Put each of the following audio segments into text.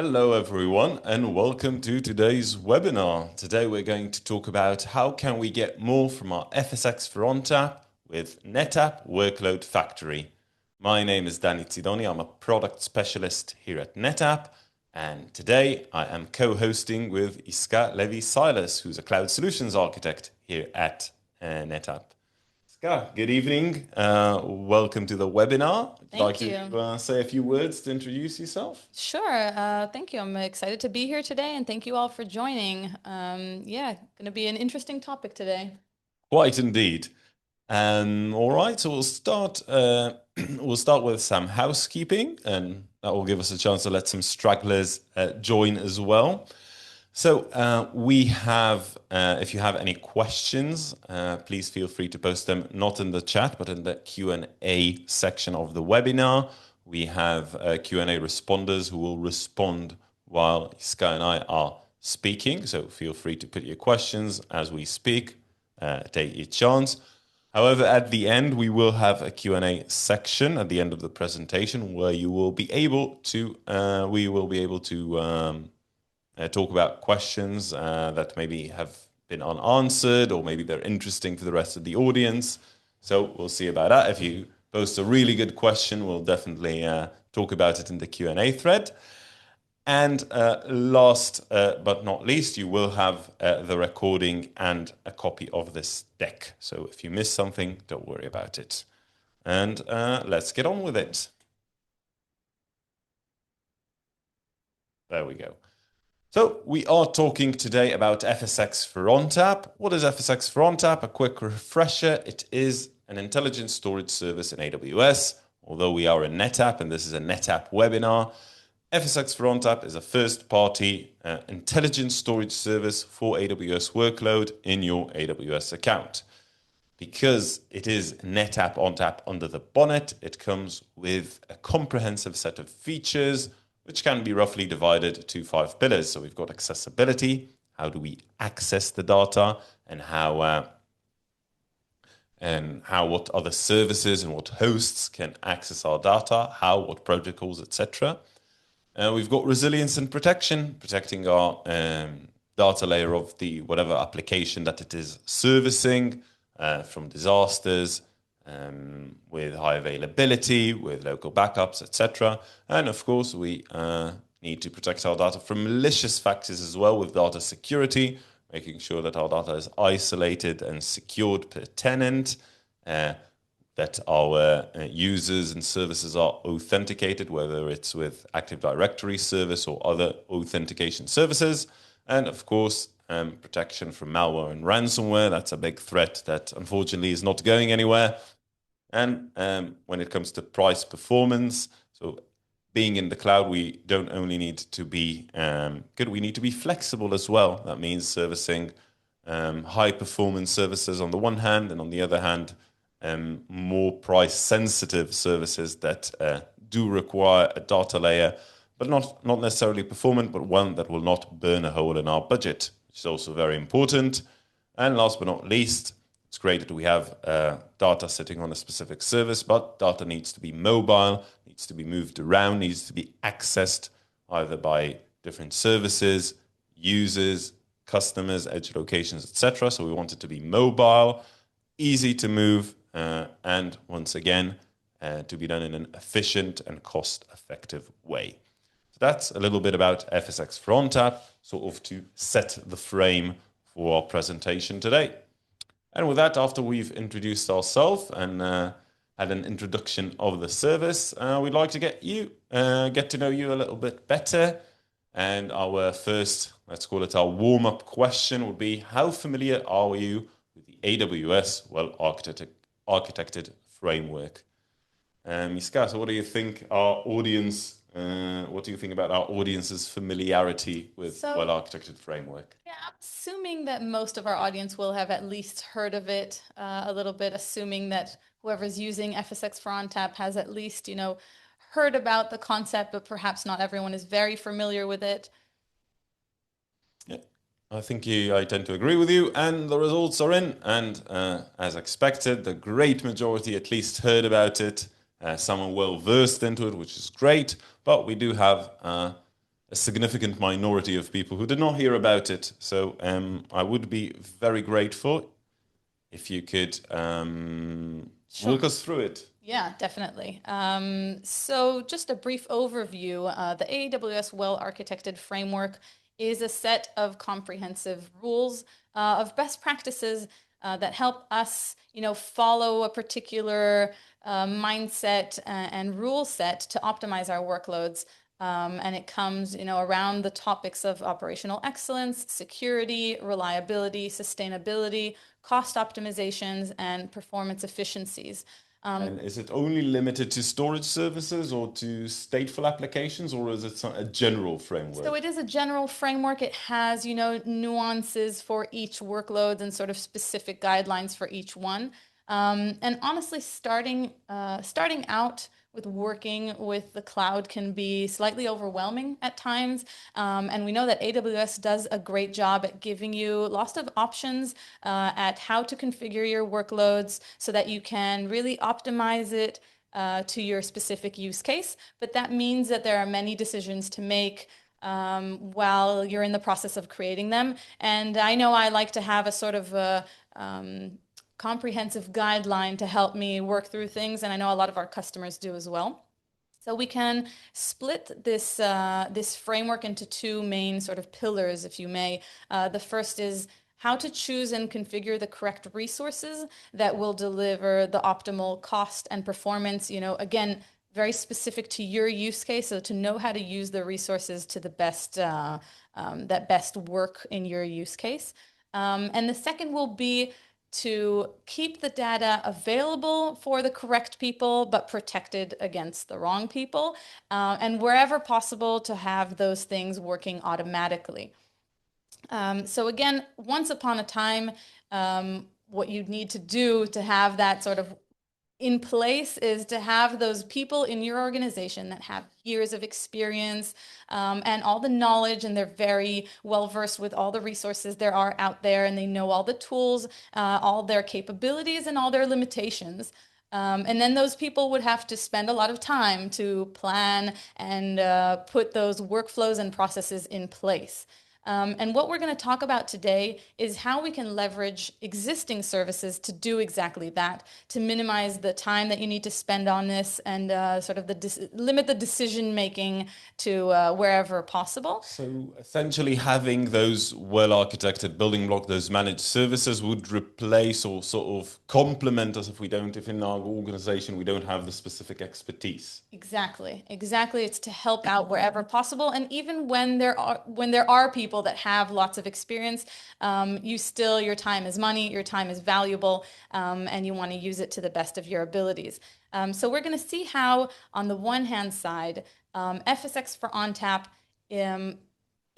Hello everyone and welcome to today's webinar. Today we're going to talk about how can we get more from our FSX for ONTAP with NetApp Workload Factory. My name is Danny Tsidoni. I'm a product specialist here at NetApp, and today I am co-hosting with Iska Levi-Silas, who's a cloud solutions architect here at NetApp. Ska, good evening. Welcome to the webinar. Would you like to say a few words to introduce yourself? Sure. Thank you. I'm excited to be here today, and thank you all for joining. Yeah, going to be an interesting topic today. Quite indeed. All right, so we'll start with some housekeeping, and that will give us a chance to let some stragglers join as well. So we have, if you have any questions, please feel free to post them not in the chat, but in the Q&A section of the webinar. We have Q&A responders who will respond while Iska and I are speaking. So feel free to put your questions as we speak. Take your chance. However, at the end, we will have a Q&A section at the end of the presentation where you will be able to, talk about questions that maybe have been unanswered or maybe they're interesting for the rest of the audience. So we'll see about that. If you post a really good question, we'll definitely talk about it in the Q&A thread. And last but not least, you will have the recording and a copy of this deck. So if you miss something, don't worry about it. And let's get on with it. There we go. So we are talking today about FSX for ONTAP. What is FSX for ONTAP? A quick refresher. It is an intelligent storage service in AWS. Although we are in NetApp and this is a NetApp webinar, FSX for ONTAP is a first-party intelligent storage service for AWS workload in your AWS account. Because it is NetApp ONTAP under the bonnet, it comes with a comprehensive set of features which can be roughly divided to 5 pillars. So we've got accessibility, how do we access the data, and what other services and what hosts can access our data, what protocols, etc. We've got resilience and protection, protecting our data layer of the whatever application that it is servicing from disasters, with high availability, with local backups, etc. And of course, we need to protect our data from malicious factors as well with data security, making sure that our data is isolated and secured per tenant, that our users and services are authenticated, whether it's with Active Directory service or other authentication services. And of course, protection from malware and ransomware. That's a big threat that unfortunately is not going anywhere. And when it comes to price performance, so being in the cloud, we don't only need to be good, we need to be flexible as well. That means servicing high performance services on the one hand, and on the other hand, more price sensitive services that do require a data layer, but not necessarily performant, but one that will not burn a hole in our budget, which is also very important. And last but not least, it's great that we have data sitting on a specific service, but data needs to be mobile, needs to be moved around, needs to be accessed either by different services, users, customers, edge locations, etc. So we want it to be mobile, easy to move, and once again, to be done in an efficient and cost-effective way. So that's a little bit about FSX for ONTAP, sort of to set the frame for our presentation today. And with that, after we've introduced ourselves and had an introduction of the service, we'd like to get to know you a little bit better. And our first, let's call it our warm-up question would be, how familiar are you with the AWS well-architected framework? Iska, so what do you think about our audience's familiarity with well-architected framework? Yeah, I'm assuming that most of our audience will have at least heard of it a little bit, assuming that whoever's using FSX for ONTAP has at least, heard about the concept, but perhaps not everyone is very familiar with it. Yeah, I tend to agree with you, and the results are in. And as expected, the great majority at least heard about it. Some are well versed into it, which is great, but we do have a significant minority of people who did not hear about it. So I would be very grateful if you could walk Sure. us through it. Yeah, definitely. So just a brief overview. The AWS well-architected framework is a set of comprehensive rules of best practices that help us, follow a particular mindset and rule set to optimize our workloads. And it comes, around the topics of operational excellence, security, reliability, sustainability, cost optimizations, and performance efficiencies. And is it only limited to storage services or to stateful applications, or is it a general So framework? it is a general framework. It has, nuances for each workload and sort of specific guidelines for each one. And honestly, starting out with working with the cloud can be slightly overwhelming at times. And we know that AWS does a great job at giving you lots of options at how to configure your workloads so that you can really optimize it to your specific use case. But that means that there are many decisions to make while you're in the process of creating them. And I know I like to have a sort of a comprehensive guideline to help me work through things, and I know a lot of our customers do as well. So we can split this framework into two main sort of pillars, if you may. The first is how to choose and configure the correct resources that will deliver the optimal cost and performance. Again, very specific to your use case, so to know how to use the resources to the best that best work in your use case. And the second will be to keep the data available for the correct people, but protected against the wrong people, and wherever possible to have those things working automatically. So again, once upon a time, what you need to do to have that sort of in place is to have those people in your organization that have years of experience and all the knowledge, and they're very well versed with all the resources there are out there, and they know all the tools, all their capabilities, and all their limitations. And then those people would have to spend a lot of time to plan and put those workflows and processes in place. And what we're going to talk about today is how we can leverage existing services to do exactly that, to minimize the time that you need to spend on this and sort of limit the decision making to wherever possible. So essentially, having those well-architected building blocks, those managed services, would replace or sort of complement us if in our organization we don't have the specific expertise. Exactly. It's to help out wherever possible, and even when there are people that have lots of experience, your time is money, your time is valuable, and you want to use it to the best of your abilities. So we're going to see how, on the one hand side, FSX for ONTAP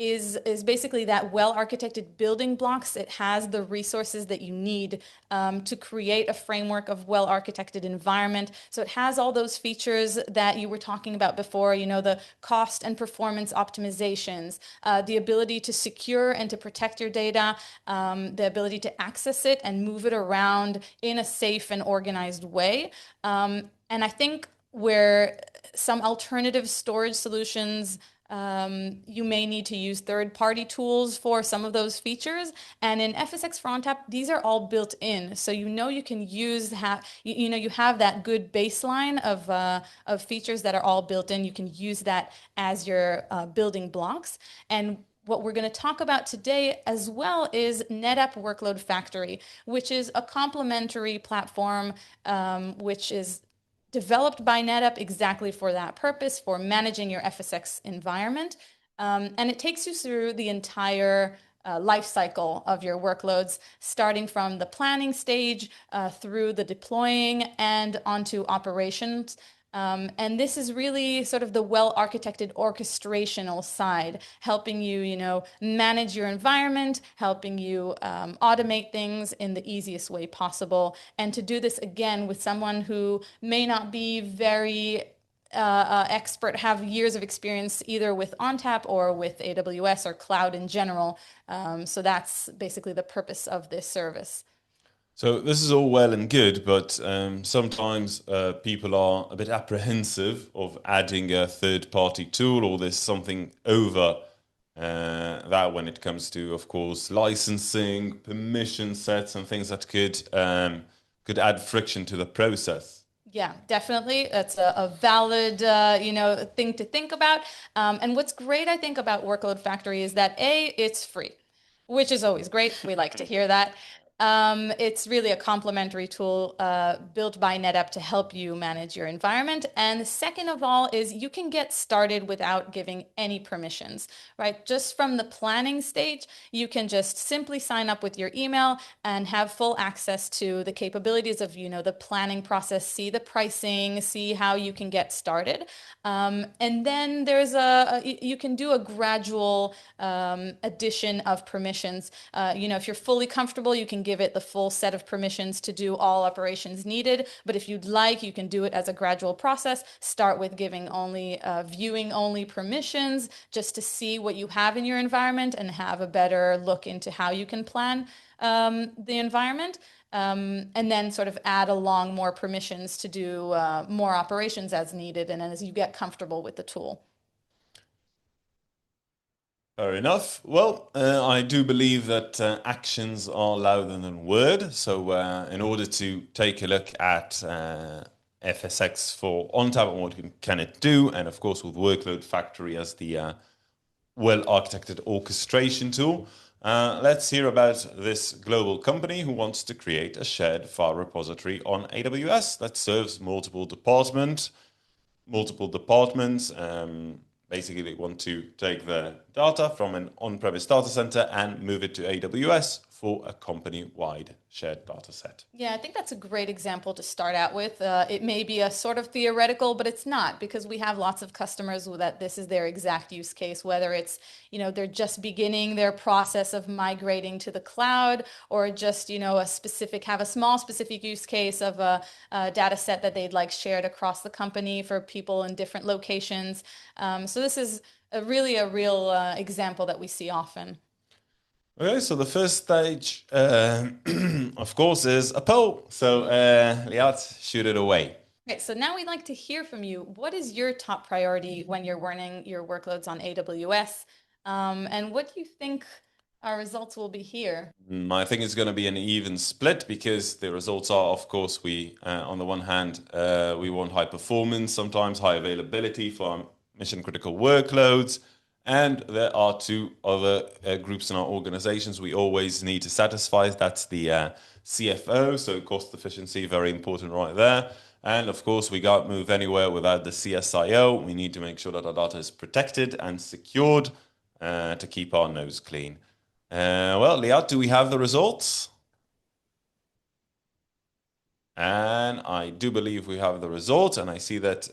is basically that well-architected building blocks. It has the resources that you need to create a framework of well-architected environment. So it has all those features that you were talking about before, the cost and performance optimizations, the ability to secure and to protect your data, the ability to access it and move it around in a safe and organized way. And I think where some alternative storage solutions, you may need to use third-party tools for some of those features. And in FSX for ONTAP, these are all built in. So you can use you have that good baseline of features that are all built in. You can use that as your building blocks. And what we're going to talk about today as well is NetApp Workload Factory, which is a complementary platform, which is developed by NetApp exactly for that purpose, for managing your FSX environment. And it takes you through the entire life cycle of your workloads, starting from the planning stage through the deploying and onto operations. And this is really sort of the well-architected orchestrational side, helping you, manage your environment, helping you automate things in the easiest way possible. And to do this again with someone who may not be very expert, have years of experience either with ONTAP or with AWS or cloud in general. So that's basically the purpose of this service. So this is all well and good, but sometimes people are a bit apprehensive of adding a third-party tool, or there's something over that when it comes to, of course, licensing, permission sets, and things that could add friction to the process. Yeah, definitely. That's a valid, thing to think about. And what's great, I think, about Workload Factory is that A, it's free, which is always great. We like to hear that. It's really a complementary tool built by NetApp to help you manage your environment. And second of all is you can get started without giving any permissions, right? Just from the planning stage, you can just simply sign up with your email and have full access to the capabilities of, the planning process, see the pricing, see how you can get started. And then you can do a gradual addition of permissions. If you're fully comfortable, you can give it the full set of permissions to do all operations needed. But if you'd like, you can do it as a gradual process. Start with giving only viewing only permissions just to see what you have in your environment and have a better look into how you can plan the environment. And then sort of add along more permissions to do more operations as needed and as you get comfortable with the tool. Fair enough. Well, I do believe that actions are louder than word. So, in order to take a look at FSX for ONTAP and what can it do, and of course with Workload Factory as the well-architected orchestration tool, let's hear about this global company who wants to create a shared file repository on AWS that serves multiple departments. Basically, they want to take the data from an on-premise data center and move it to AWS for a company-wide shared data set. Yeah, I think that's a great example to start out with. It may be a sort of theoretical, but it's not because we have lots of customers that this is their exact use case, whether it's, they're just beginning their process of migrating to the cloud or just, have a small specific use case of a data set that they'd like shared across the company for people in different locations. So this is really a real example that we see often. Okay, so the first stage, of course, is a poll. So, Liat, shoot it away. Okay, so now we'd like to hear from you. What is your top priority when you're running your workloads on AWS? And what do you think our results will be here? I think it's going to be an even split because the results are, of course, on the one hand, we want high performance, sometimes high availability for our mission critical workloads. And there are two other groups in our organizations we always need to satisfy. That's the CFO, so cost efficiency, very important right there. And of course, we can't move anywhere without the CSIO. We need to make sure that our data is protected and secured to keep our nose clean. Well, Liat, do we have the results? And I do believe we have the results, and I see that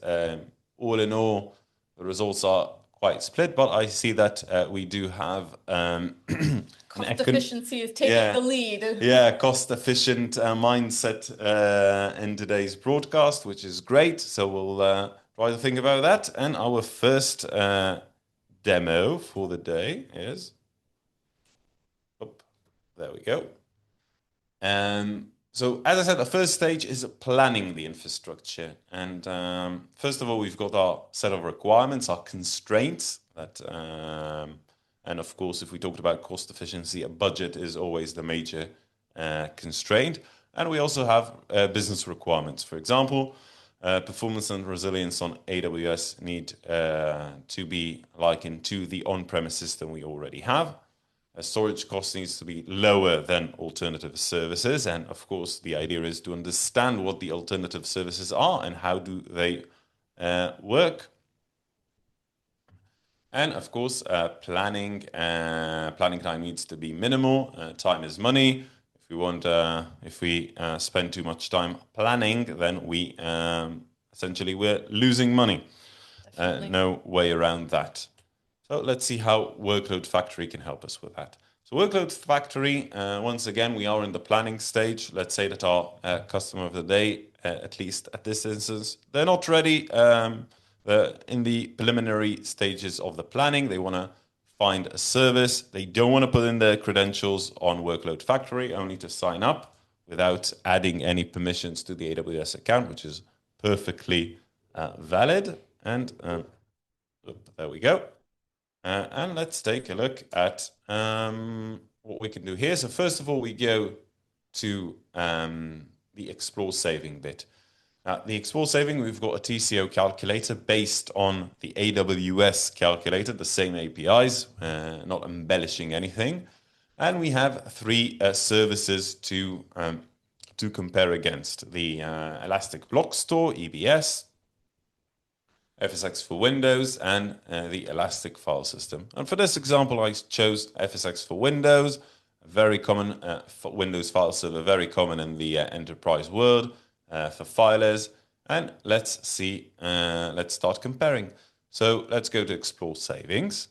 all in all, the results are quite split, but I see that we do have cost efficiency is taking the lead. Yeah, cost efficient mindset in today's broadcast, which is great. So we'll try to think about that. And our first demo for the day is, there we go. So as I said, the first stage is planning the infrastructure. And first of all, we've got our set of requirements, our constraints. And of course, if we talked about cost efficiency, a budget is always the major constraint. And we also have business requirements. For example, performance and resilience on AWS need to be likened to the on-premise system we already have. Storage cost needs to be lower than alternative services. And of course, the idea is to understand what the alternative services are and how do they work. And of course, planning time needs to be minimal. Time is money. If we spend too much time planning, then we're losing money. No way around that. So let's see how Workload Factory can help us with that. So Workload Factory, once again, we are in the planning stage. Let's say that our customer of the day, at least at this instance, they're not ready. They're in the preliminary stages of the planning. They want to find a service. They don't want to put in their credentials on Workload Factory, only to sign up. without adding any permissions to the AWS account, which is perfectly valid. And there we go. And let's take a look at what we can do here. So first of all, we go to the explore saving bit. The explore saving, we've got a TCO calculator based on the AWS calculator, the same APIs, not embellishing anything. And we have three services to compare against: the Elastic Block Store, EBS, FSX for Windows, and the Elastic File System. And for this example, I chose FSX for Windows, very common for Windows file server, very common in the enterprise world for filers. And let's see, let's start comparing. So let's go to Explore Savings.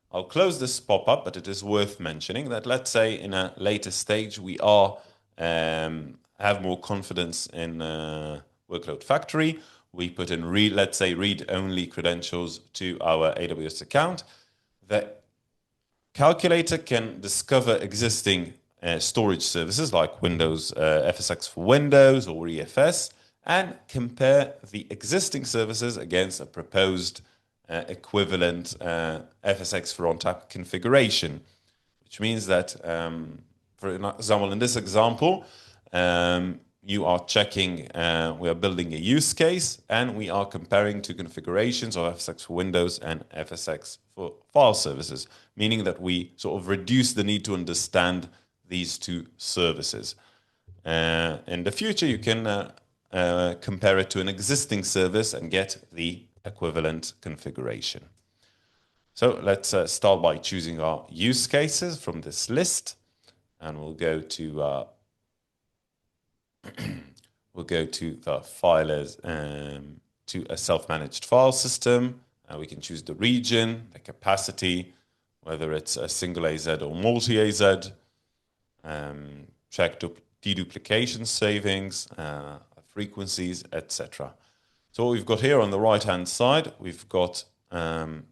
I'll close this pop-up, but it is worth mentioning that, let's say in a later stage, we are have more confidence in Workload Factory. We put in let's say read-only credentials to our AWS account. The calculator can discover existing storage services like Windows FSX for Windows or EFS, and compare the existing services against a proposed equivalent FSX for ONTAP configuration, which means that, for example, in this example, you are checking, we are building a use case, and we are comparing two configurations of FSX for Windows and FSX for file services, meaning that we sort of reduce the need to understand these two services. In the future, you can compare it to an existing service and get the equivalent configuration. So let's start by choosing our use cases from this list, and we'll go to the filers, to a self-managed file system. We can choose the region, the capacity, whether it's a single AZ or multi-AZ, check deduplication savings, frequencies, etc. So what we've got here on the right-hand side, we've got a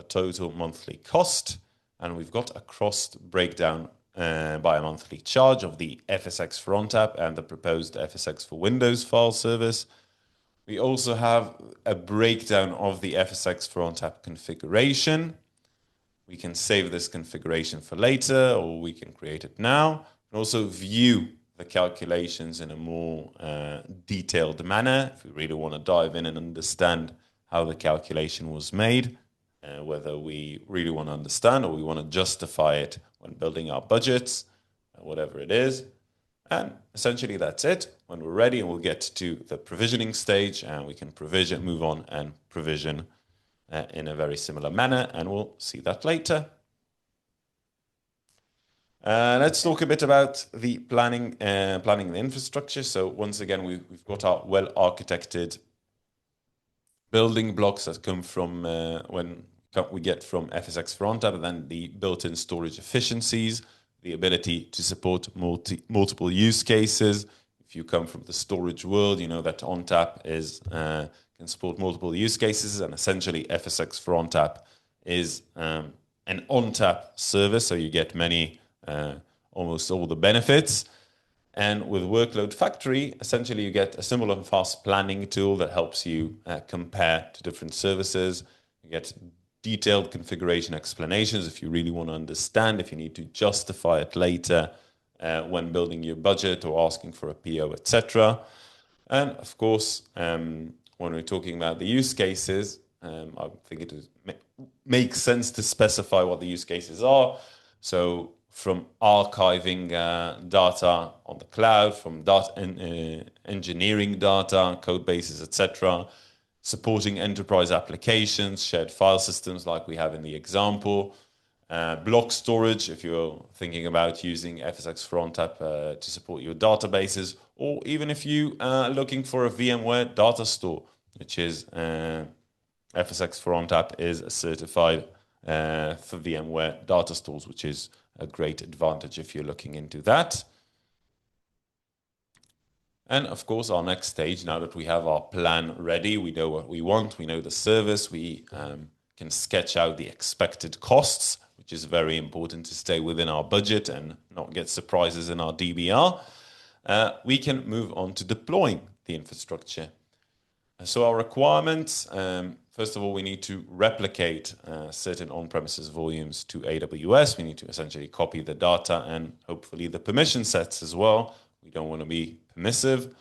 total monthly cost, and we've got a cost breakdown by a monthly charge of the FSX for ONTAP and the proposed FSX for Windows file service. We also have a breakdown of the FSX for ONTAP configuration. We can save this configuration for later, or we can create it now, and also view the calculations in a more detailed manner if we really want to dive in and understand how the calculation was made, whether we really want to understand or we want to justify it when building our budgets, whatever it is. And essentially that's it. When we're ready, and we'll get to the provisioning stage, and we can move on and provision in a very similar manner, and we'll see that later. Let's talk a bit about the planning the infrastructure. So once again, we've got our well-architected building blocks that come from we get from FSX for ONTAP, and then the built-in storage efficiencies, the ability to support multiple use cases. If you come from the storage world, you know that ONTAP can support multiple use cases, and essentially FSX for ONTAP is an ONTAP service, so you get almost all the benefits. And with Workload Factory, essentially you get a simple and fast planning tool that helps you compare to different services. You get detailed configuration explanations if you really want to understand, if you need to justify it later when building your budget or asking for a PO, etc. And of course, when we're talking about the use cases, I think it makes sense to specify what the use cases are. So from archiving data on the cloud, from engineering data, code bases, etc., supporting enterprise applications, shared file systems like we have in the example, block storage if you're thinking about using FSX for ONTAP to support your databases, or even if you are looking for a VMware data store, which is FSX for ONTAP is certified for VMware data stores, which is a great advantage if you're looking into that. And of course, our next stage, now that we have our plan ready, we know what we want, we know the service, we can sketch out the expected costs which is very important to stay within our budget and not get surprises in our DBR, we can move on to deploying the infrastructure. So our requirements, first of all, we need to replicate certain on-premises volumes to AWS. We need to essentially copy the data and hopefully the permission sets as well. We don't want to be permissive.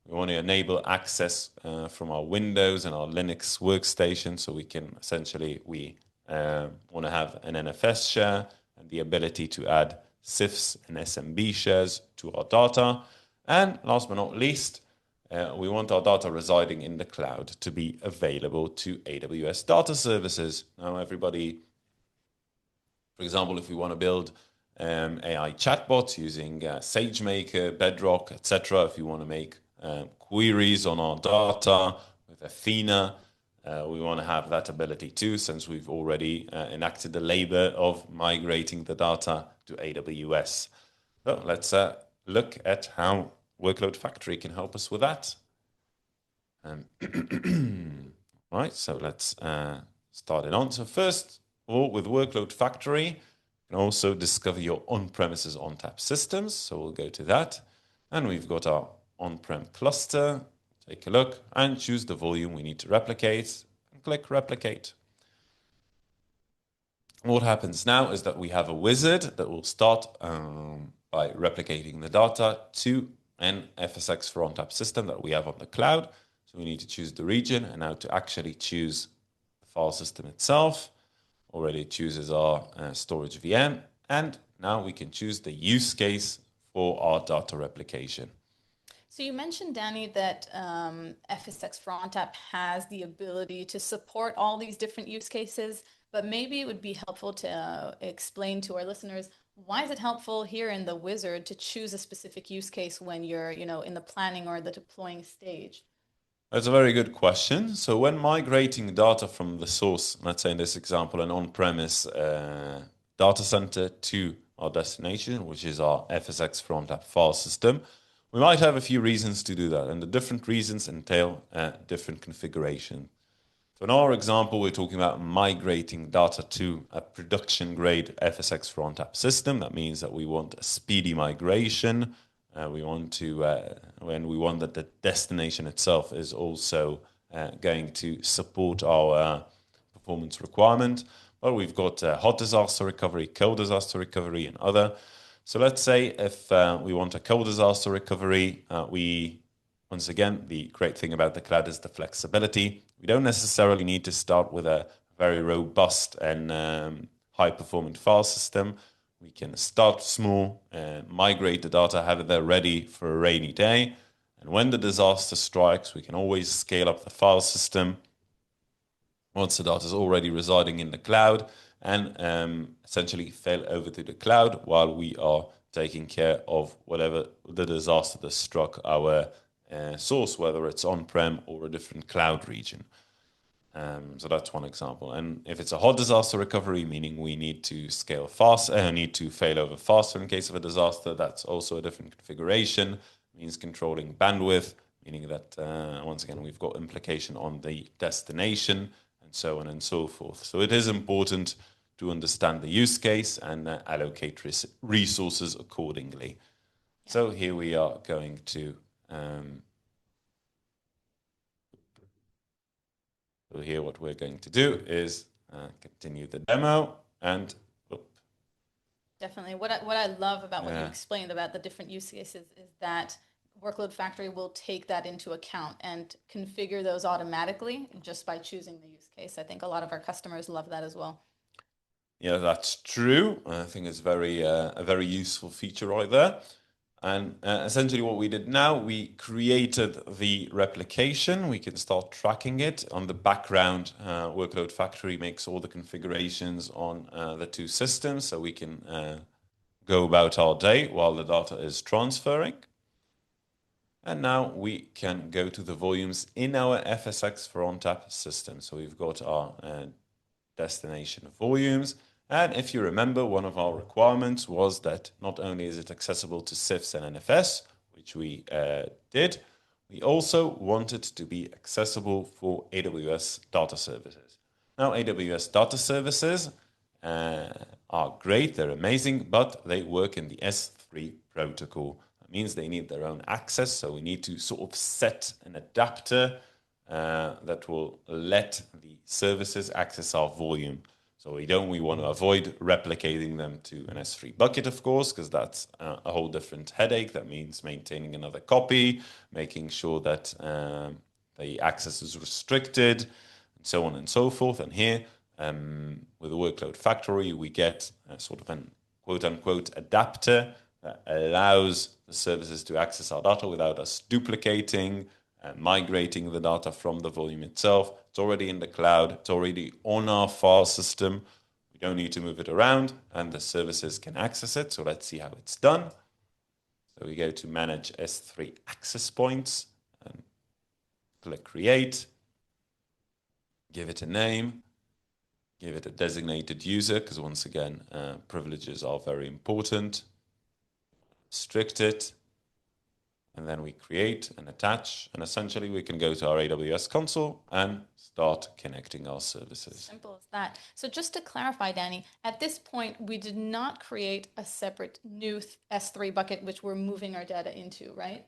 We want to enable access from our Windows and our Linux workstation, so we can essentially, we want to have an NFS share and the ability to add CIFS and SMB shares to our data. And last but not least, we want our data residing in the cloud to be available to AWS data services. Now, everybody, for example, if we want to build AI chatbots using SageMaker, Bedrock, etc., if you want to make queries on our data with Athena, we want to have that ability too, since we've already enacted the labor of migrating the data to AWS. So let's look at how Workload Factory can help us with that. Right, so let's start it on. So first of all, with Workload Factory, you can also discover your on-premises ONTAP systems. So we'll go to that. And we've got our on-prem cluster. Take a look and choose the volume we need to replicate and click Replicate. What happens now is that we have a wizard that will start by replicating the data to an FSx for ONTAP system that we have on the cloud. So we need to choose the region, and now to actually choose the file system itself. Already chooses our storage VM, and now we can choose the use case for our data replication. So you mentioned, Danny, that FSx for ONTAP has the ability to support all these different use cases, but maybe it would be helpful to explain to our listeners, why is it helpful here in the wizard to choose a specific use case when you're, in the planning or the deploying stage? That's a very good question. So when migrating data from the source, let's say in this example, an on-premise data center to our destination, which is our FSx for ONTAP file system, we might have a few reasons to do that, and the different reasons entail different configuration. So in our example, we're talking about migrating data to a production-grade FSx for ONTAP system. That means that we want a speedy migration. We want that the destination itself is also going to support our performance requirement. Well, we've got hot disaster recovery, cold disaster recovery, and other. So let's say if we want a cold disaster recovery, once again, the great thing about the cloud is the flexibility. We don't necessarily need to start with a very robust and high-performant file system. We can start small, migrate the data, have it there ready for a rainy day. And when the disaster strikes, we can always scale up the file system once the data is already residing in the cloud, and essentially fail over to the cloud while we are taking care of whatever the disaster that struck our source, whether it's on-prem or a different cloud region. So that's one example. And if it's a hot disaster recovery, meaning we need to scale fast, need to fail over faster in case of a disaster, that's also a different configuration. It means controlling bandwidth, meaning that once again we've got implication on the destination and so on and so forth. So it is important to understand the use case and allocate resources accordingly. So here we are going to so here what we're going to do is continue the demo and Definitely. What I love about what you explained about the different use cases is that Workload Factory will take that into account and configure those automatically just by choosing the use case. I think a lot of our customers love that as well. Yeah, that's true. I think it's a very useful feature right there. And essentially what we did now, we created the replication. We can start tracking it. On the background, Workload Factory makes all the configurations on the two systems, so we can go about our day while the data is transferring. And now we can go to the volumes in our FSx for ONTAP system. So we've got our destination volumes. And if you remember, one of our requirements was that not only is it accessible to CIFS and NFS, which we did, we also want it to be accessible for AWS data services. Now, AWS data services are great, they're amazing, but they work in the S3 protocol. That means they need their own access, so we need to sort of set an adapter that will let the services access our volume. So we want to avoid replicating them to an S3 bucket, of course, because that's a whole different headache. That means maintaining another copy, making sure that the access is restricted, and so on and so forth. And here, with the workload factory, we get sort of an quote-unquote adapter that allows the services to access our data without us duplicating and migrating the data from the volume itself. It's already in the cloud. It's already on our file system. We don't need to move it around, and the services can access it. So let's see how it's done. So we go to Manage S3 Access Points and click Create. Give it a name. Give it a designated user, because once again, privileges are very important. Restrict it. And then we create and attach, and essentially we can go to our AWS console and start connecting our services. Simple as that. So just to clarify, Danny, at this point, we did not create a separate new S3 bucket, which we're moving our data into, right?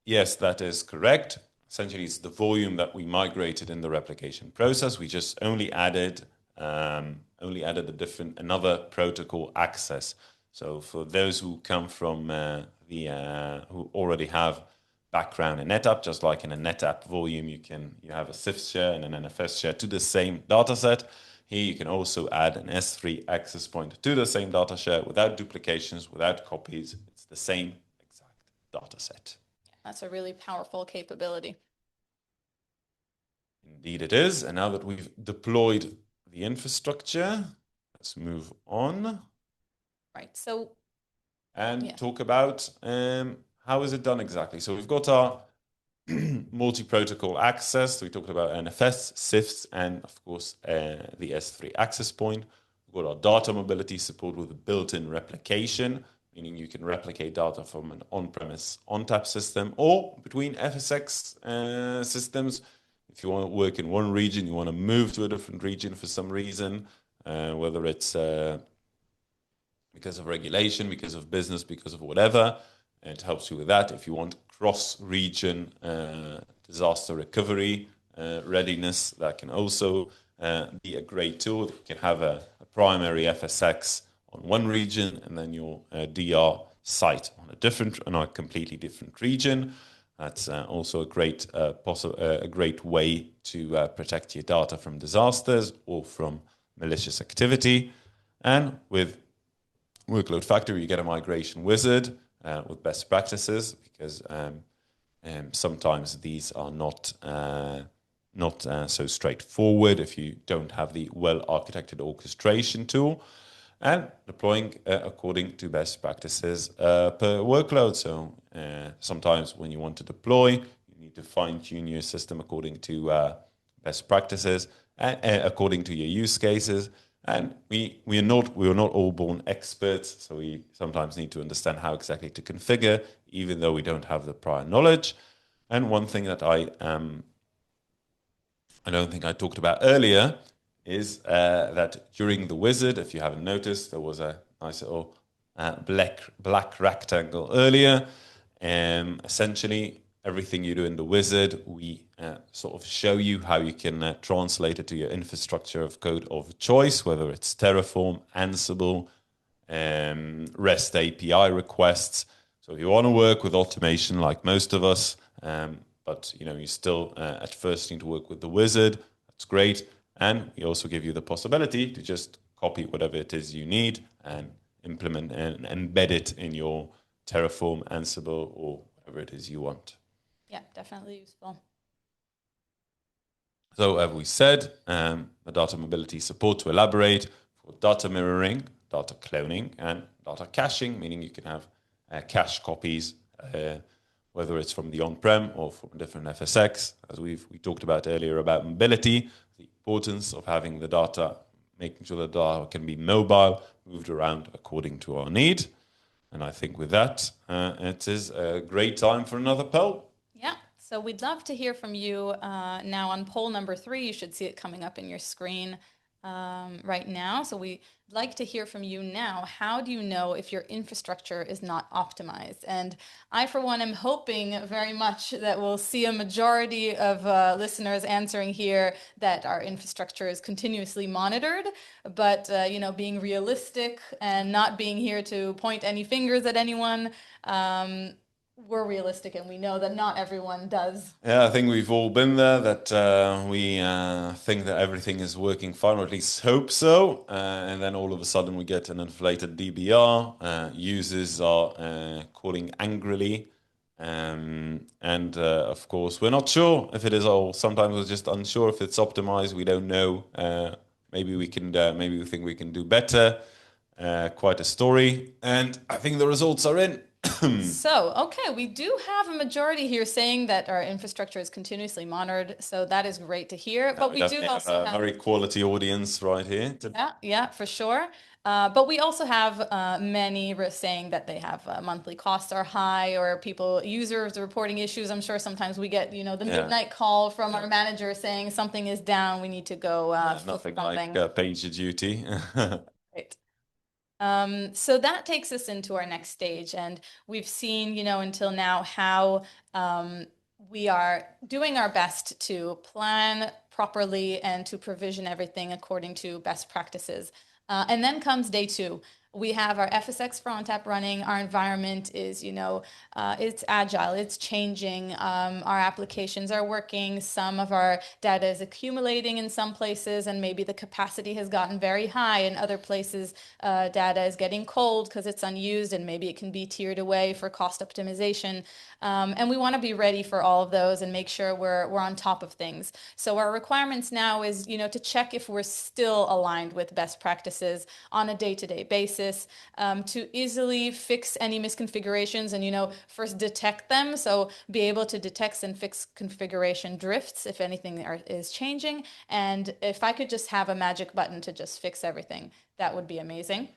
Yes, that is correct. Essentially, it's the volume that we migrated in the replication process. We just only added another protocol access. So for those who come from who already have background in NetApp, just like in a NetApp volume, you have a CIFS share and an NFS share to the same data set. Here you can also add an S3 access point to the same data share without duplications, without copies. It's the same exact data set. That's a really powerful capability. Indeed it is. And now that we've deployed the infrastructure, let's move on. Right. So talk about how is it done exactly. So we've got our multi-protocol access. We talked about NFS, CIFS, and of course the S3 access point. We've got our data mobility support with a built-in replication, meaning you can replicate data from an on-premise ONTAP system or between FSx systems. If you want to work in one region, you want to move to a different region for some reason, whether it's because of regulation, because of business, because of whatever, and it helps you with that. If you want cross-region disaster recovery readiness, that can also be a great tool. You can have a primary FSx on one region and then your DR site on a completely different region. That's also a great way to protect your data from disasters or from malicious activity. And with Workload Factory, you get a migration wizard with best practices, because sometimes these are not so straightforward if you don't have the well-architected orchestration tool, and deploying according to best practices per workload. So sometimes when you want to deploy, you need to fine-tune your system according to best practices and according to your use cases. And we are not all born experts, so we sometimes need to understand how exactly to configure, even though we don't have the prior knowledge. And one thing that I don't think I talked about earlier is that during the wizard, if you haven't noticed, there was a nice little black rectangle earlier. Essentially, everything you do in the wizard, we sort of show you how you can translate it to your infrastructure of code of choice, whether it's Terraform, Ansible, REST API requests. So if you want to work with automation like most of us, but you still at first need to work with the wizard, that's great. And we also give you the possibility to just copy whatever it is you need and implement and embed it in your Terraform, Ansible, or whatever it is you want. Yeah, definitely useful. So as we said, the data mobility support, to elaborate, for data mirroring, data cloning, and data caching, meaning you can have cache copies, whether it's from the on-prem or from a different FSx. As we talked about earlier about mobility, the importance of having the data, making sure the data can be mobile, moved around according to our need. And I think with that, it is a great time for another poll. Yeah, so we'd love to hear from you now on poll number 3. You should see it coming up in your screen. right now. So we'd like to hear from you now. How do you know if your infrastructure is not optimized? And I, for one, am hoping very much that we'll see a majority of listeners answering here that our infrastructure is continuously monitored. But being realistic and not being here to point any fingers at anyone, we're realistic and we know that not everyone does. Yeah, I think we've all been there, that we think that everything is working fine, or at least hope so. And then all of a sudden we get an inflated DBR. Users are calling angrily. And of course, we're not sure if it is all. Sometimes we're just unsure if it's optimized. We don't know. Maybe maybe we think we can do better. Quite a story. And I think the results are in. So, okay, we do have a majority here saying that our infrastructure is continuously monitored. So that is great to hear. But we do Definitely also have a have, very quality audience right here. yeah, for sure. But we also have many saying that they have monthly costs are high, or users reporting issues. I'm sure sometimes we get, the midnight call from our manager saying something is down. We need to go fix Nothing something. like PagerDuty. Right. So that takes us into our next stage, and we've seen, until now how we are doing our best to plan properly and to provision everything according to best practices. And then comes day two. We have our FSX for ONTAP running. Our environment is, it's agile, it's changing. Our applications are working. Some of our data is accumulating in some places, and maybe the capacity has gotten very high. In other places, data is getting cold because it's unused, and maybe it can be tiered away for cost optimization. And we want to be ready for all of those and make sure we're on top of things. So our requirements now is, to check if we're still aligned with best practices on a day-to-day basis, to easily fix any misconfigurations and, first detect them. So be able to detect and fix configuration drifts if anything is changing. And if I could just have a magic button to just fix everything, that would be amazing.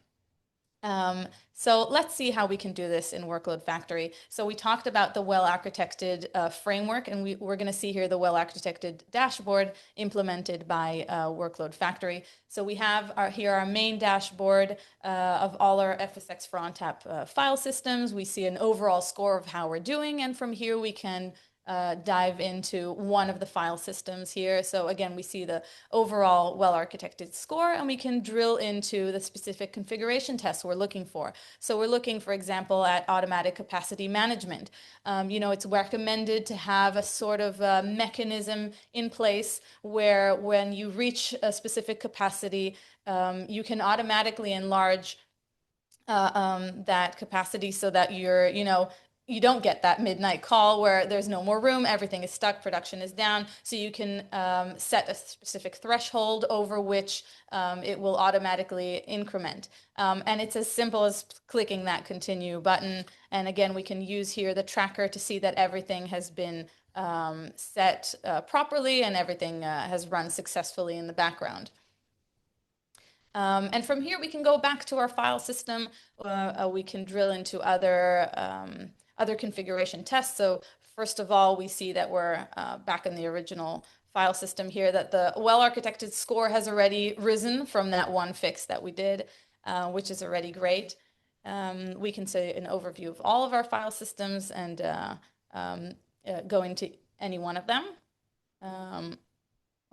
So let's see how we can do this in Workload Factory. So we talked about the well-architected framework, and we're going to see here the well-architected dashboard implemented by Workload Factory. So we have our main dashboard of all our FSX for ONTAP file systems. We see an overall score of how we're doing, and from here we can dive into one of the file systems here. So again, we see the overall well-architected score, and we can drill into the specific configuration tests we're looking for. So we're looking, for example, at automatic capacity management. It's recommended to have a sort of mechanism in place where when you reach a specific capacity, you can automatically enlarge that capacity so that you don't get that midnight call where there's no more room, everything is stuck, production is down. So you can set a specific threshold over which it will automatically increment. And it's as simple as clicking that continue button. And again, we can use here the tracker to see that everything has been set properly and everything has run successfully in the background. And from here, we can go back to our file system. We can drill into other configuration tests. So first of all, we see that we're back in the original file system here, that the well-architected score has already risen from that one fix that we did, which is already great. We can see an overview of all of our file systems and go into any one of them.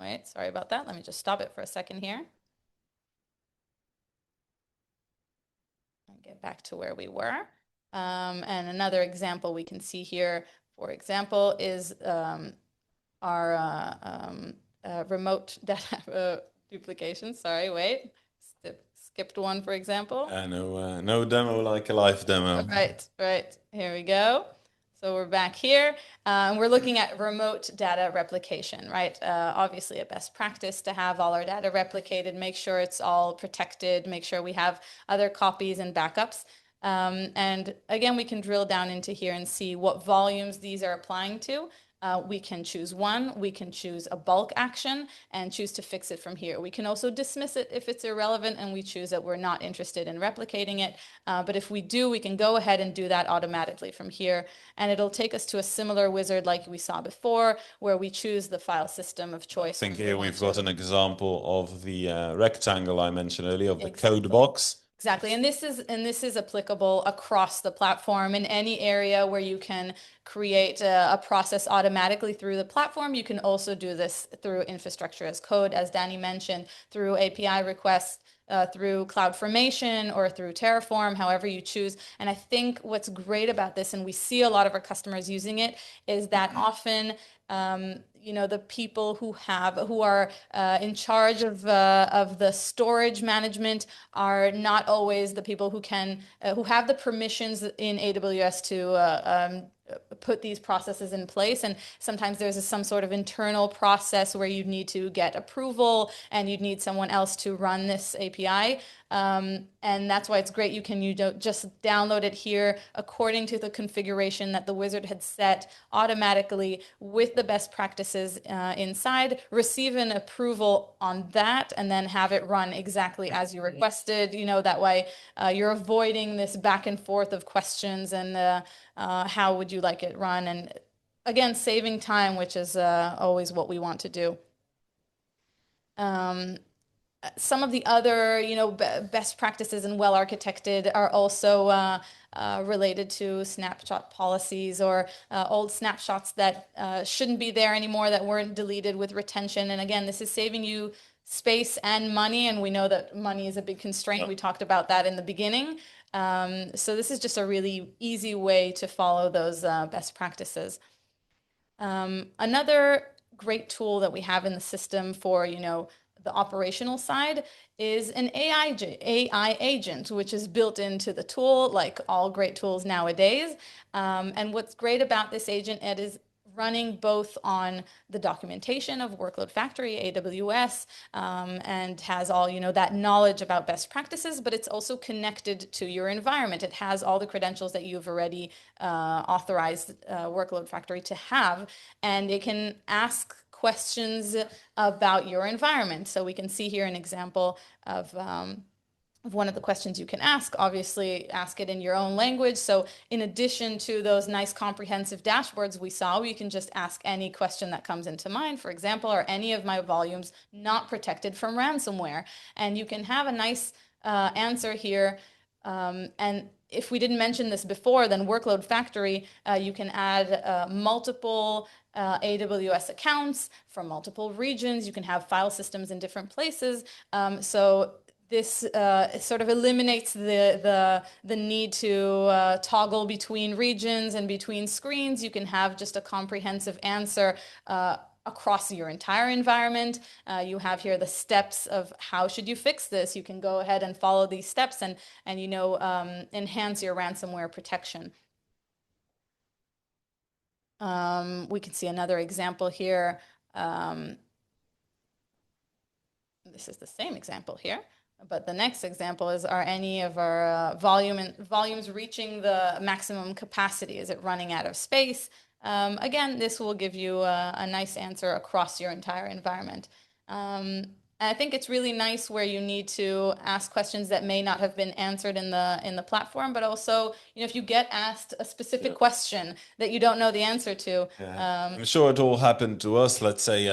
Wait, sorry about that. Let me just stop it for a second here. Get back to where we were. And another example we can see here, for example, is our remote data duplication. Sorry, wait. Skipped one, for example. No demo like a live demo. Right. Here we go. So we're back here, and we're looking at remote data replication, right? Obviously a best practice to have all our data replicated, make sure it's all protected, make sure we have other copies and backups. And again, we can drill down into here and see what volumes these are applying to. We can choose one, we can choose a bulk action and choose to fix it from here. We can also dismiss it if it's irrelevant and we choose that we're not interested in replicating it. But if we do, we can go ahead and do that automatically from here. And it'll take us to a similar wizard like we saw before, where we choose the file system of choice. I think here we've got an example of the rectangle I mentioned earlier, of the Exactly. code box. Exactly. And this is applicable across the platform. In any area where you can create a process automatically through the platform, you can also do this through infrastructure as code, as Danny mentioned, through API requests, through CloudFormation or through Terraform, however you choose. And I think what's great about this, and we see a lot of our customers using it, is that often the people who are in charge of the storage management are not always the people who have the permissions in AWS to put these processes in place. And sometimes there's some sort of internal process where you need to get approval and you'd need someone else to run this API. And that's why it's great. You just download it here according to the configuration that the wizard had set automatically with the best practices inside, receive an approval on that, and then have it run exactly as you requested. That way you're avoiding this back and forth of questions and how would you like it run? And again, saving time, which is always what we want to do. Some of the other, best practices and well architected are also related to snapshot policies or old snapshots that shouldn't be there anymore, that weren't deleted with retention. And again, this is saving you space and money. And we know that money is a big constraint. We talked about that in the beginning. So this is just a really easy way to follow those best practices. Another great tool that we have in the system for, the operational side is an AI agent, which is built into the tool, like all great tools nowadays. And what's great about this agent, it is running both on the documentation of Workload Factory, AWS, and has all, that knowledge about best practices, but it's also connected to your environment. It has all the credentials that you've already authorized Workload Factory to have, and it can ask questions about your environment. So we can see here an example of one of the questions you can ask. Obviously, ask it in your own language. So in addition to those nice comprehensive dashboards we saw, you can just ask any question that comes into mind. For example, are any of my volumes not protected from ransomware? And you can have a nice answer here. And if we didn't mention this before, then Workload Factory, you can add multiple AWS accounts from multiple regions. You can have file systems in different places. So this sort of eliminates the need to toggle between regions and between screens. You can have just a comprehensive answer across your entire environment. You have here the steps of how should you fix this. You can go ahead and follow these steps and enhance your ransomware protection. We can see another example here. This is the same example here, but the next example is, are any of our volumes reaching the maximum capacity? Is it running out of space? Again, this will give you a nice answer across your entire environment. And I think it's really nice where you need to ask questions that may not have been answered in the platform, but also, if you get asked a specific question that you don't know the answer to. I'm sure it all happened to us. Let's say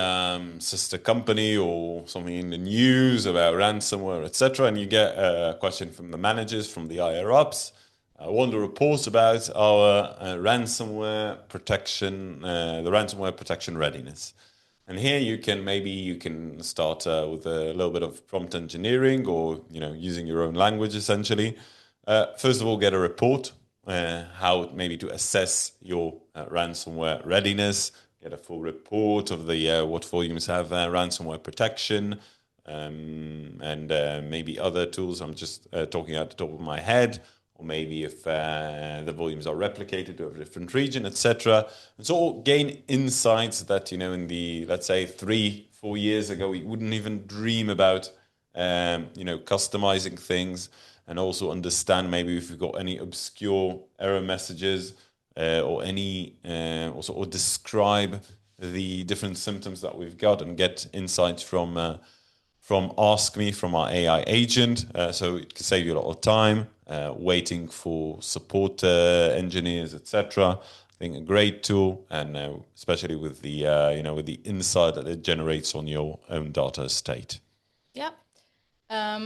sister company or something in the news about ransomware, etc., and you get a question from the managers, from the higher ups. I want a report about our ransomware protection, the ransomware protection readiness. And here you can start with a little bit of prompt engineering, or using your own language essentially. First of all, get a report, how maybe to assess your ransomware readiness. Get a full report of the what volumes have ransomware protection, and maybe other tools. I'm just talking out the top of my head. Or maybe if the volumes are replicated over a different region, etc. And so gain insights that, in the, let's say, 3-4 years ago, we wouldn't even dream about, customizing things, and also understand maybe if we've got any obscure error messages, or any or describe the different symptoms that we've got and get insights from Ask Me, from our AI agent. So it can save you a lot of time waiting for support engineers, etc. I think a great tool, and especially with the with the insight that it generates on your own data estate. Yep.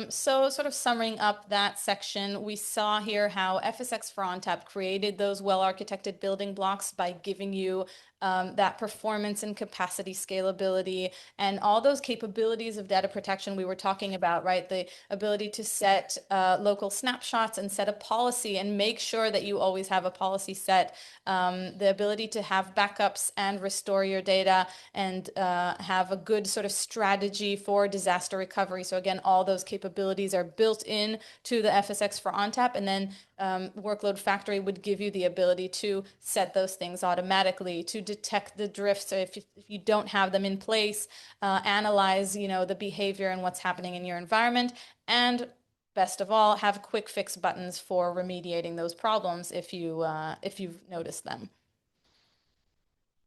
So sort of summing up that section, we saw here how FSx for ONTAP created those well-architected building blocks by giving you that performance and capacity scalability and all those capabilities of data protection we were talking about, right? The ability to set local snapshots and set a policy and make sure that you always have a policy set, the ability to have backups and restore your data and have a good sort of strategy for disaster recovery. So again, all those capabilities are built in to the FSx for ONTAP, and then Workload Factory would give you the ability to set those things automatically, to detect the drifts. So if you don't have them in place, analyze, the behavior and what's happening in your environment, and best of all, have quick fix buttons for remediating those problems if you've noticed them.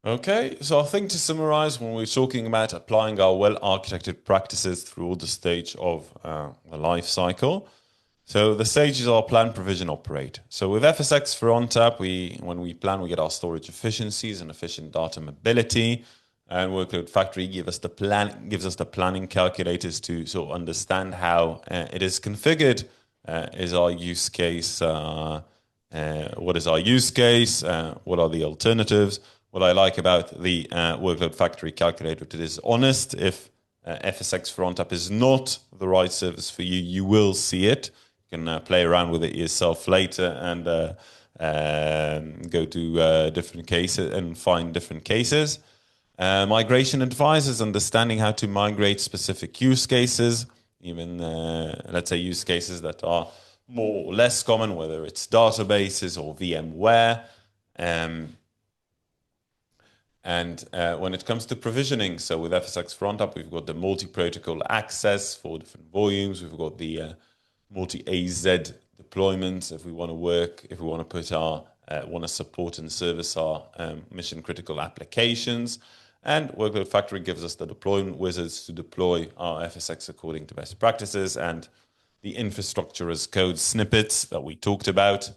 Okay, so I think to summarize, when we're talking about applying our well-architected practices through all the stage of the life cycle, so the stages are plan, provision, operate. So with FSx for ONTAP, when we plan, we get our storage efficiencies and efficient data mobility. And Workload Factory gives us the planning calculators to sort of understand how it is configured. Is our use case? What is our use case? What are the alternatives? What I like about the Workload Factory calculator, it is honest. If FSx for ONTAP is not the right service for you, you will see it. You can play around with it yourself later and go to different cases and find different cases. Migration advisors, understanding how to migrate specific use cases, even let's say use cases that are more or less common, whether it's databases or VMware. And when it comes to provisioning, so with FSx for ONTAP, we've got the multi-protocol access for different volumes. We've got the multi-AZ deployments if we want to support and service our mission critical applications. And Workload Factory gives us the deployment wizards to deploy our FSx according to best practices and the infrastructure as code snippets that we talked about.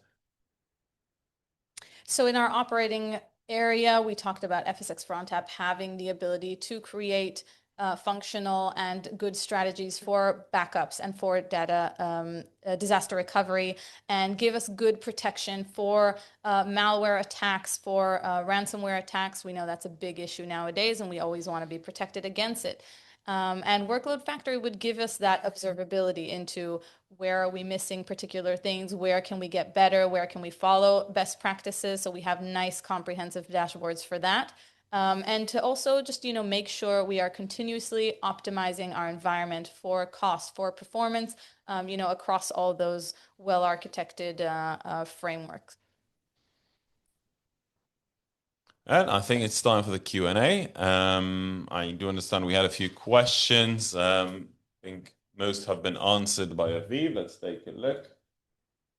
So in our operating area, we talked about FSx for ONTAP having the ability to create functional and good strategies for backups and for data disaster recovery, and give us good protection for malware attacks, for ransomware attacks. We know that's a big issue nowadays, and we always want to be protected against it. And Workload Factory would give us that observability into where are we missing particular things, where can we get better, where can we follow best practices. So we have nice comprehensive dashboards for that. And to also just, make sure we are continuously optimizing our environment for cost, for performance, across all those well-architected frameworks. And I think it's time for the Q&A. I do understand we had a few questions. I think most have been answered by Aviv. Let's take a look.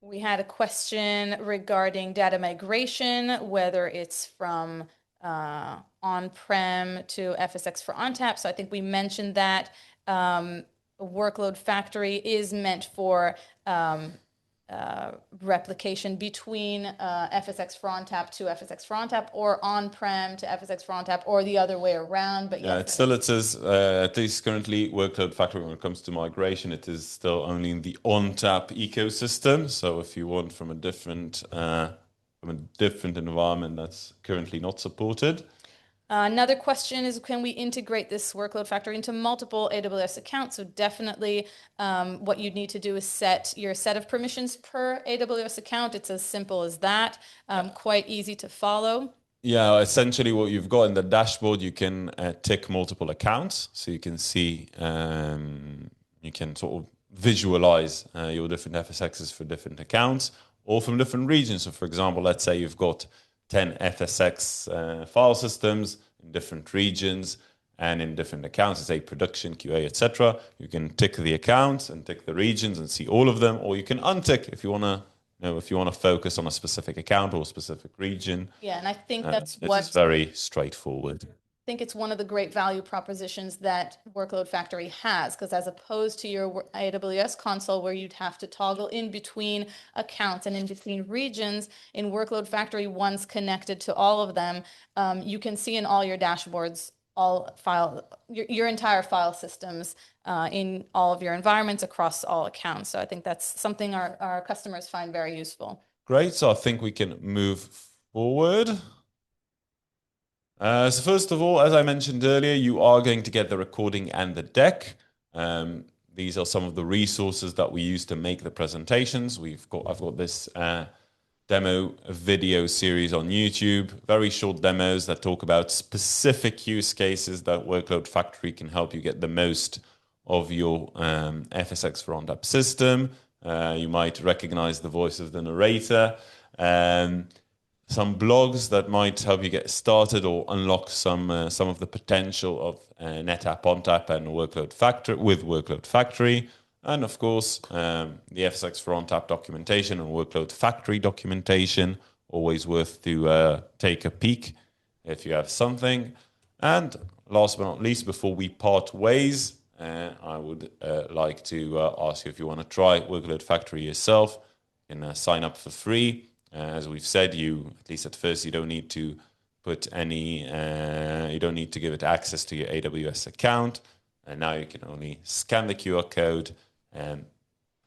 We had a question regarding data migration, whether it's from on-prem to FSx for ONTAP. So I think we mentioned that Workload Factory is meant for replication between FSx for ONTAP to FSx for ONTAP, or on-prem to FSx for ONTAP, or the other way around. But yeah, it says at least currently Workload Factory, when it comes to migration, it is still only in the ONTAP ecosystem. So if you want from a different environment, that's currently not supported. Another question is, can we integrate this Workload Factory into multiple AWS accounts? So definitely what you need to do is set your set of permissions per AWS account. It's as simple as that, quite easy to follow. Yeah, essentially what you've got in the dashboard, you can tick multiple accounts. So you can see, you can sort of visualize your different FSXs for different accounts or from different regions. So for example, let's say you've got 10 FSX file systems in different regions and in different accounts, say production, QA, etc. You can tick the accounts and tick the regions and see all of them, or you can untick if you want to if you want to focus on a specific account or a specific region, Yeah, and I think that's it what is very straightforward. I think it's one of the great value propositions that Workload Factory has, because as opposed to your AWS console where you'd have to toggle in between accounts and in between regions, in Workload Factory, once connected to all of them, you can see in all your dashboards your entire file systems in all of your environments across all accounts. So I think that's something our customers find very useful. Great. So I think we can move forward. So first of all, as I mentioned earlier, you are going to get the recording and the deck. These are some of the resources that we use to make the presentations. I've got this demo video series on YouTube, very short demos that talk about specific use cases that Workload Factory can help you get the most of your FSx for ONTAP system. You might recognize the voice of the narrator. Some blogs that might help you get started or unlock some of the potential of NetApp, ONTAP, and Workload Factory, and of course the FSx for ONTAP documentation and Workload Factory documentation. Always worth to take a peek if you have something. And last but not least, before we part ways, I would like to ask you if you want to try Workload Factory yourself. You can sign up for free. As we've said, at least at first, you don't need to give it access to your AWS account. And now you can only scan the QR code and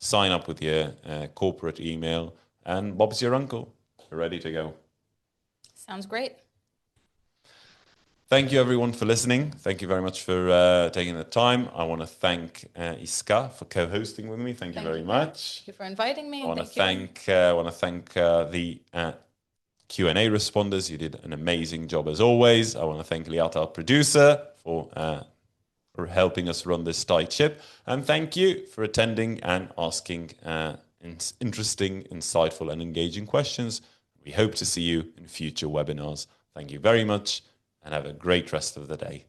sign up with your corporate email. And Bob's your uncle. You're ready to go. Sounds great. Thank you, everyone, for listening. Thank you very much for taking the time. I want to thank Iska for co-hosting with me. Thank you very much. Thank you for inviting me. I want to thank the Q&A responders. You did an amazing job as always. I want to thank Liat, our producer, for helping us run this tight ship. And thank you for attending and asking interesting, insightful, and engaging questions. We hope to see you in future webinars. Thank you very much, and have a great rest of the day.